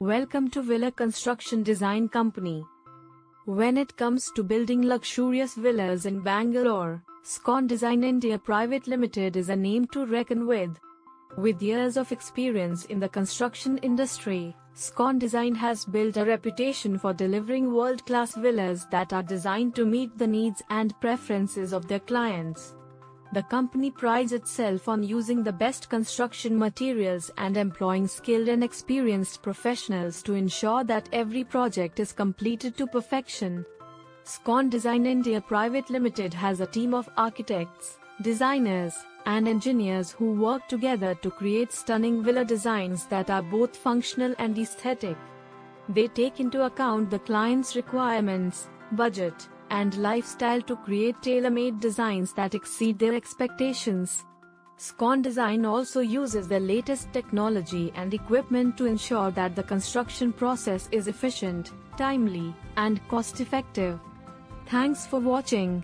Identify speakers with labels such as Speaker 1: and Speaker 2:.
Speaker 1: Welcome to Villa Construction Design Company. When it comes to building luxurious villas in Bangalore, SCON Design India Private Limited is a name to reckon with. With years of experience in the construction industry, SCON Design has built a reputation for delivering world-class villas that are designed to meet the needs and preferences of their clients. The company prides itself on using the best construction materials and employing skilled and experienced professionals to ensure that every project is completed to perfection. SCON Design India Private Limited has a team of architects, designers, and engineers who work together to create stunning villa designs that are both functional and aesthetic. They take into account the client's requirements, budget, and lifestyle to create tailor-made designs that exceed their expectations. SCON Design also uses the latest technology and equipment to ensure that the construction process is efficient, timely, and cost-effective. Thanks for watching.